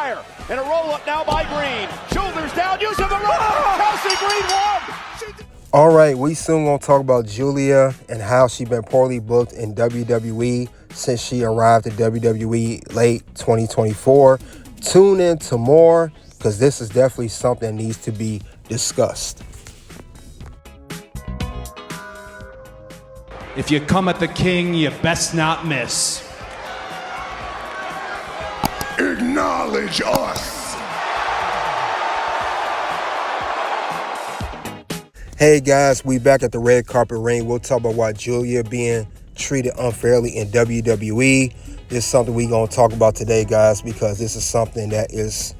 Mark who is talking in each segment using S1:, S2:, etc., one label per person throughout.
S1: fire. And a roll-up now by Green. Shoulders down, using the roll. Chelsea Green won.
S2: All right, we soon gonna talk about Giulia and how she been poorly booked in WWE since she arrived at WWE late 2024. Tune in to more, because this is definitely something that needs to be discussed.
S3: If you come at the king, you best not miss.
S4: Acknowledge us.
S2: Hey guys, we back at the red carpet ring. We'll talk about why Giulia being treated unfairly in WWE. This is something we're going to talk about today, guys, because this is something that is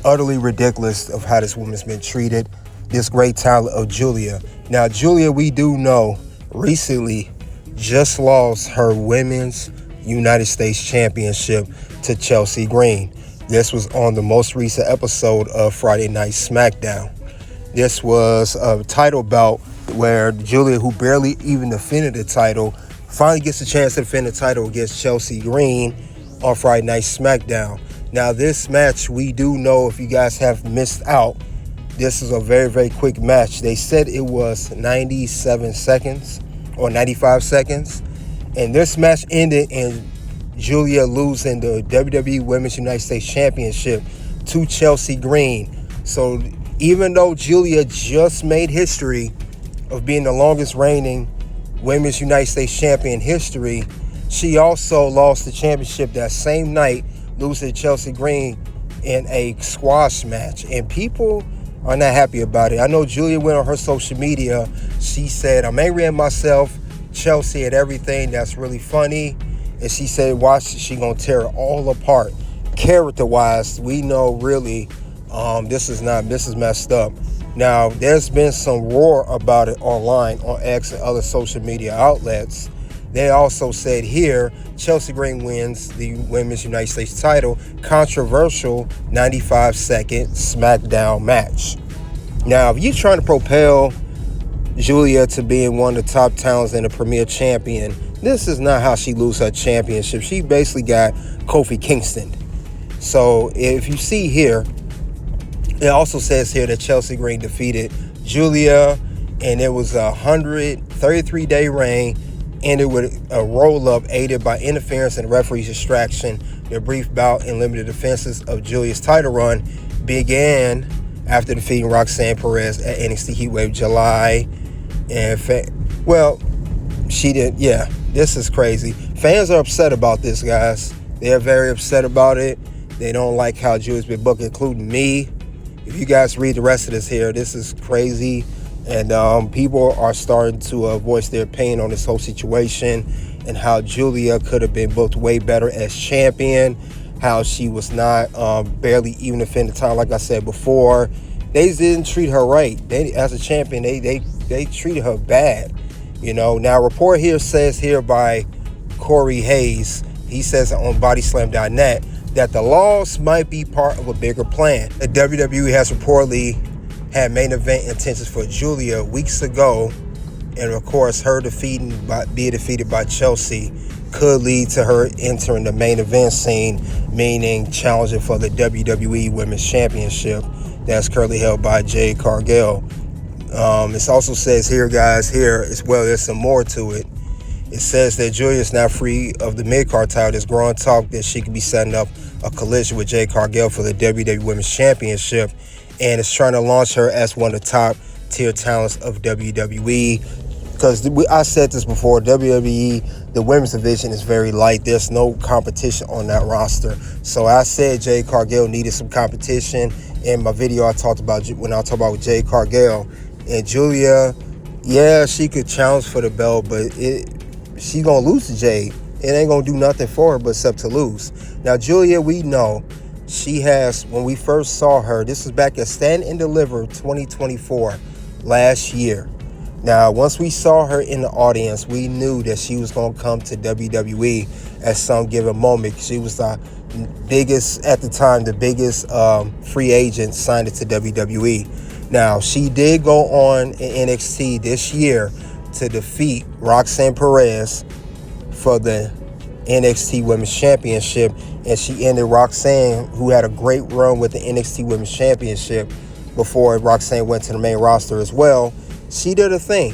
S2: utterly ridiculous of how this woman's been treated. This great talent of Giulia. Now, Giulia, we do know, recently just lost her Women's United States Championship to Chelsea Green. This was on the most recent episode of Friday Night SmackDown. This was a title bout where Giulia, who barely even defended the title, finally gets a chance to defend the title against Chelsea Green on Friday Night SmackDown. Now, this match, we do know, if you guys have missed out, this is a very, very quick match. They said it was 97 seconds or 95 seconds. And this match ended in Giulia losing the WWE Women's United States Championship to Chelsea Green. So even though Giulia just made history of being the longest reigning Women's United States Champion in history, she also lost the championship that same night, losing to Chelsea Green in a squash match. And people are not happy about it. I know Giulia went on her social media. She said, "I'm angry at myself, Chelsea, at everything that's really funny." And she said, watch, she gonna tear it all apart. Character-wise, we know really this is messed up. Now, there's been some roar about it online on X and other social media outlets. They also said here, Chelsea Green wins the Women's United States title, controversial 95-second SmackDown match. Now, if you're trying to propel Giulia to being one of the top talents and a premier champion, this is not how she lose her championship. She basically got Kofi Kingston. So if you see here, it also says here that Chelsea Green defeated Giulia, and it was a 133-day reign, ended with a roll-up aided by interference and referee's distraction. The brief bout and limited defenses of Giulia's title run began after defeating Roxanne Perez at NXT Heatwave July. And she did. Yeah, this is crazy. Fans are upset about this, guys. They are very upset about it. They don't like how Giulia's been booked, including me. If you guys read the rest of this here, this is crazy. And people are starting to voice their pain on this whole situation and how Giulia could have been booked way better as champion, how she was not barely even defending the title, like I said before. They didn't treat her right. They, as a champion, they treated her bad. You know, now a report here says here by Corey Hayes, he says on bodyslam.net, that the loss might be part of a bigger plan. The WWE has reportedly had main event intentions for Giulia weeks ago, and of course her being defeated by Chelsea could lead to her entering the main event scene, meaning challenging for the WWE Women's Championship that's currently held by Jade Cargill. It also says here, guys, here as well, there's some more to it. It says that Giulia is now free of the midcard title. There's growing talk that she could be setting up a collision with Jade Cargill for the WWE Women's Championship, and it's trying to launch her as one of the top tier talents of WWE. Because I said this before, WWE, the women's division is very light. There's no competition on that roster. So I said Jade Cargill needed some competition. In my video, I talked about when I talked about Jade Cargill. And Giulia, yeah, she could challenge for the belt, but she gonna lose to Jade. It ain't gonna do nothing for her but except to lose. Now, Giulia, we know she has, when we first saw her, this was back at Stand and Deliver 2024, last year. Now, once we saw her in the audience, we knew that she was going to come to WWE at some given moment. She was the biggest, at the time, the biggest free agent signed it to WWE. Now, she did go on in NXT this year to defeat Roxanne Perez for the NXT Women's Championship, and she ended Roxanne, who had a great run with the NXT Women's Championship before Roxanne went to the main roster as well. She did a thing,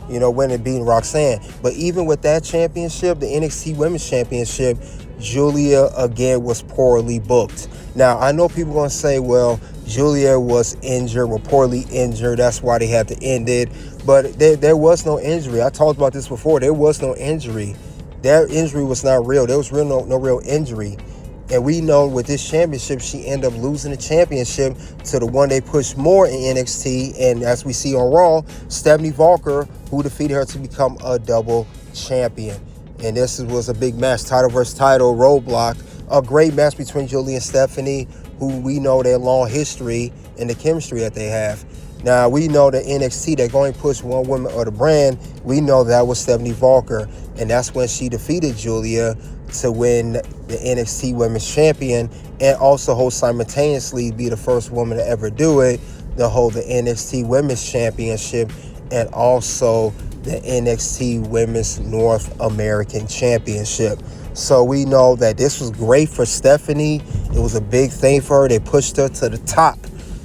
S2: winning and beating Roxanne. But even with that championship, the NXT Women's Championship, Giulia again was poorly booked. Now, I know people are going to say, well, Giulia was injured, reportedly injured. That's why they had to end it. But there was no injury. I talked about this before. There was no injury. That injury was not real. There was no real injury. And we know with this championship, she ended up losing the championship to the one they pushed more in NXT. And as we see on Raw, Stephanie Walker, who defeated her to become a double champion. And this was a big match, title versus title, roadblock. A great match between Giulia and Stephanie, who we know their long history and the chemistry that they have. Now, we know that NXT, they're going to push one woman of the brand. We know that was Stephanie Walker. And that's when she defeated Giulia to win the NXT Women's Champion and also simultaneously be the first woman to ever do it, to hold the NXT Women's Championship and also the NXT Women's North American Championship. So we know that this was great for Stephanie. It was a big thing for her. They pushed her to the top.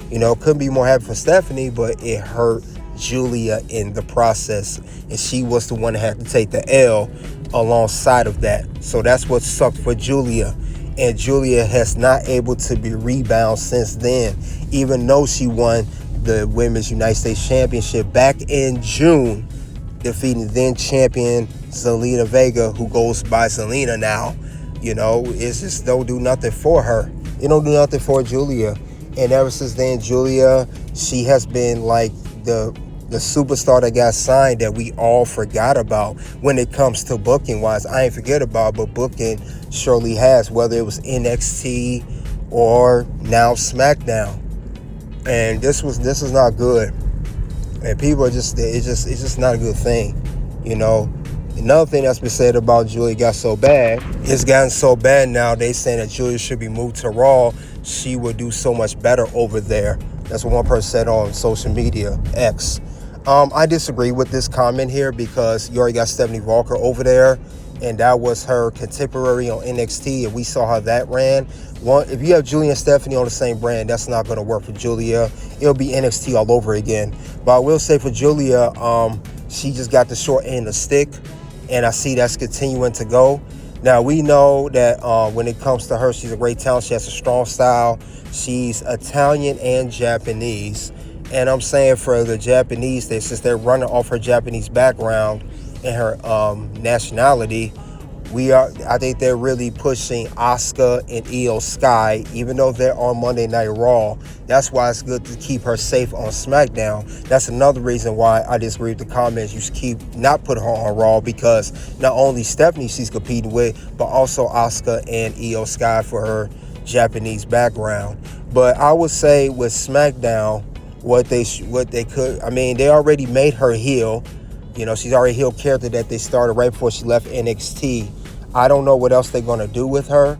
S2: Couldn't be more happy for Stephanie, but it hurt Giulia in the process. And she was the one that had to take the L alongside of that. So that's what sucked for Giulia. And Giulia has not able to be rebound since then, even though she won the Women's United States Championship back in June, defeating then champion Zelina Vega, who goes by Zelina now. It's just don't do nothing for her. It don't do nothing for Giulia. And ever since then, Giulia, she has been like the superstar that got signed that we all forgot about when it comes to booking wise. I ain't forget about, but booking surely has, whether it was NXT or now SmackDown. And this is not good. And people are it's just not a good thing. Another thing that's been said about Giulia got so bad. It's gotten so bad now, they saying that Giulia should be moved to Raw. She would do so much better over there. That's what one person said on social media, X. I disagree with this comment here because you already got Stephanie Walker over there, and that was her contemporary on NXT, and we saw how that ran. If you have Giulia and Stephanie on the same brand, that's not going to work for Giulia. It'll be NXT all over again. But I will say for Giulia, she just got the short end of the stick, and I see that's continuing to go. Now, we know that when it comes to her, she's a great talent. She has a strong style. She's Italian and Japanese. And I'm saying for the Japanese, since they're running off her Japanese background and her nationality, I think they're really pushing Asuka and Io Sky, even though they're on Monday Night Raw. That's why it's good to keep her safe on SmackDown. That's another reason why I disagree with the comments. You should keep not put her on Raw, because not only Stephanie she's competing with, but also Asuka and Io Sky for her Japanese background. But I would say with SmackDown, what they could, they already made her heel. She's already a heel character that they started right before she left NXT. I don't know what else they're going to do with her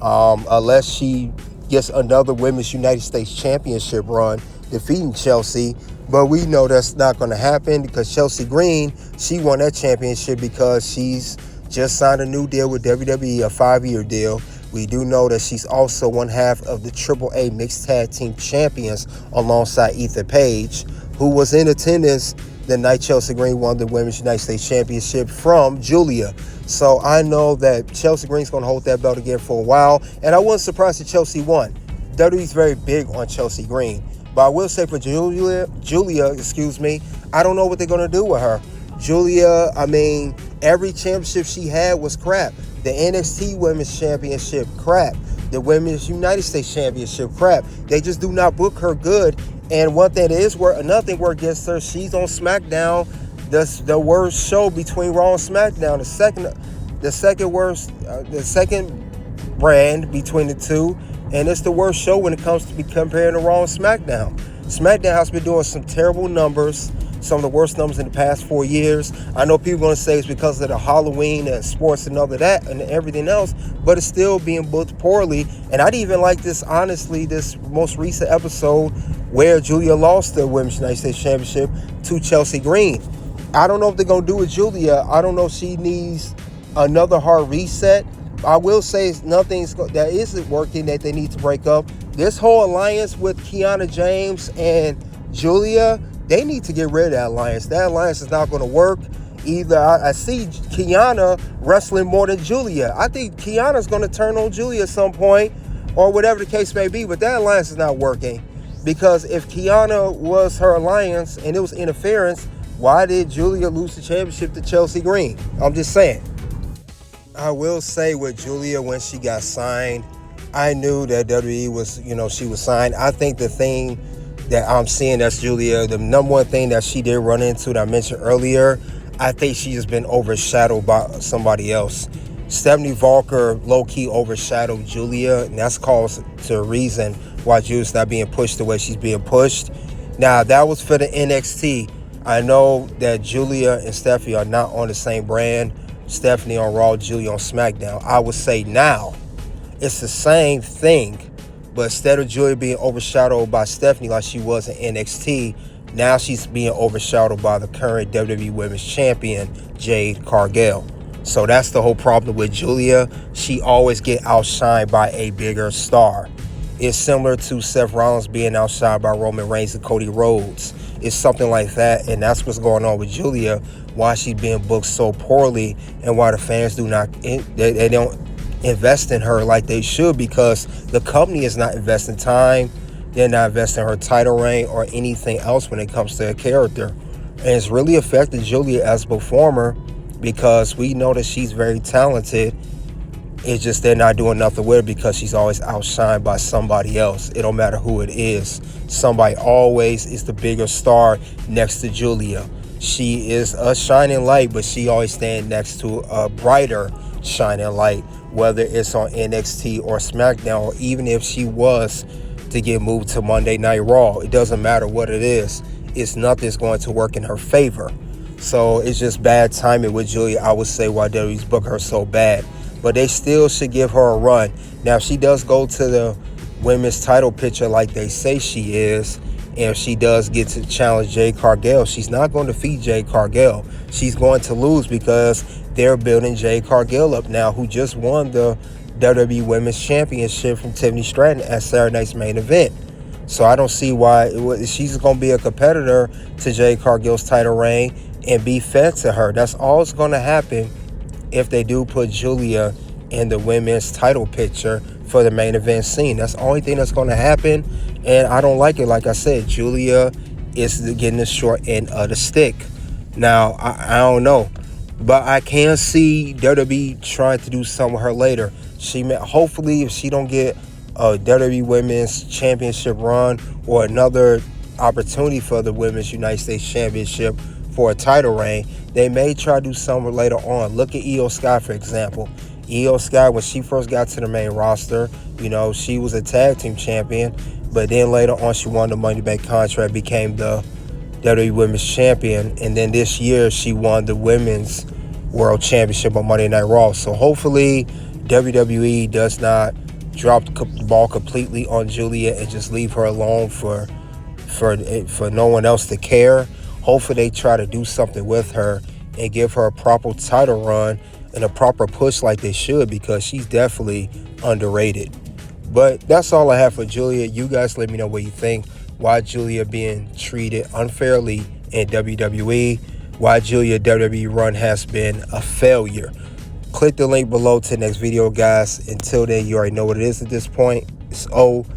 S2: unless she gets another Women's United States Championship run, defeating Chelsea. But we know that's not going to happen because Chelsea Green, she won that championship because she's just signed a new deal with WWE, a 5-year deal. We do know that she's also one half of the AAA Mixed Tag Team Champions alongside Ethan Page, who was in attendance the night Chelsea Green won the Women's United States Championship from Giulia. So I know that Chelsea Green's going to hold that belt again for a while, and I wasn't surprised that Chelsea won. WWE's very big on Chelsea Green. But I will say for Giulia, I don't know what they're going to do with her. Giulia, every championship she had was crap. The NXT Women's Championship, crap. The Women's United States Championship, crap. They just do not book her good. And one thing that is another thing work against her, she's on SmackDown, the worst show between Raw and SmackDown. The second brand between the two, and it's the worst show when it comes to be comparing to Raw and SmackDown. SmackDown has been doing some terrible numbers, some of the worst numbers in the past 4 years. I know people are going to say it's because of the Halloween and sports and all of that and everything else, but it's still being booked poorly. And I didn't even like this, honestly, this most recent episode where Giulia lost the Women's United States Championship to Chelsea Green. I don't know what they're going to do with Giulia. I don't know if she needs another hard reset. I will say nothing's that isn't working that they need to break up. This whole alliance with Kiana James and Giulia, they need to get rid of that alliance. That alliance is not going to work. Either I see Kiana wrestling more than Giulia. I think Kiana's going to turn on Giulia at some point, or whatever the case may be, but that alliance is not working. Because if Kiana was her alliance and it was interference, why did Giulia lose the championship to Chelsea Green? I'm just saying. I will say with Giulia, when she got signed, I knew that WWE was, she was signed. I think the thing that I'm seeing that's Giulia, the number one thing that she did run into that I mentioned earlier, I think she's just been overshadowed by somebody else. Stephanie Valker low-key overshadowed Giulia, and that's caused to a reason why Giulia's not being pushed the way she's being pushed. Now, that was for the NXT. I know that Giulia and Stephanie are not on the same brand. Stephanie on Raw, Giulia on SmackDown. I would say now it's the same thing, but instead of Giulia being overshadowed by Stephanie like she was in NXT, now she's being overshadowed by the current WWE Women's Champion, Jade Cargill. So that's the whole problem with Giulia. She always get outshined by a bigger star. It's similar to Seth Rollins being outshined by Roman Reigns and Cody Rhodes. It's something like that, and that's what's going on with Giulia, why she's being booked so poorly, and why the fans they don't invest in her like they should, because the company is not investing time. They're not investing in her title reign or anything else when it comes to her character. And it's really affected Giulia as a performer, because we know that she's very talented. It's just they're not doing nothing with her because she's always outshined by somebody else. It don't matter who it is. Somebody always is the bigger star next to Giulia. She is a shining light, but she always stands next to a brighter shining light, whether it's on NXT or SmackDown, or even if she was to get moved to Monday Night Raw. It doesn't matter what it is. It's nothing's going to work in her favor. So it's just bad timing with Giulia, I would say, why WWE's book her so bad. But they still should give her a run. Now, if she does go to the women's title picture like they say she is, and if she does get to challenge Jade Cargill, she's not going to defeat Jade Cargill. She's going to lose because they're building Jade Cargill up now, who just won the WWE Women's Championship from Tiffany Stratton at Saturday night's main event. So I don't see why she's going to be a competitor to Jade Cargill's title reign and be fed to her. That's all that's going to happen if they do put Giulia in the women's title picture for the main event scene. That's the only thing that's going to happen, and I don't like it. Like I said, Giulia is getting the short end of the stick. Now, I don't know, but I can see WWE trying to do something with her later. Hopefully, if she don't get a WWE Women's Championship run or another opportunity for the Women's United States Championship for a title reign, they may try to do something later on. Look at Io Sky, for example. Io Sky, when she first got to the main roster, she was a tag team champion, but then later on she won the Money Bank contract, became the WWE Women's Champion, and then this year she won the Women's World Championship on Monday Night Raw. So hopefully WWE does not drop the ball completely on Giulia and just leave her alone for no one else to care. Hopefully they try to do something with her and give her a proper title run and a proper push like they should, because she's definitely underrated. But that's all I have for Giulia. You guys let me know what you think. Why Giulia being treated unfairly in WWE. Why Giulia WWE run has been a failure. Click the link below to the next video, guys. Until then, you already know what it is at this point. It's OUT.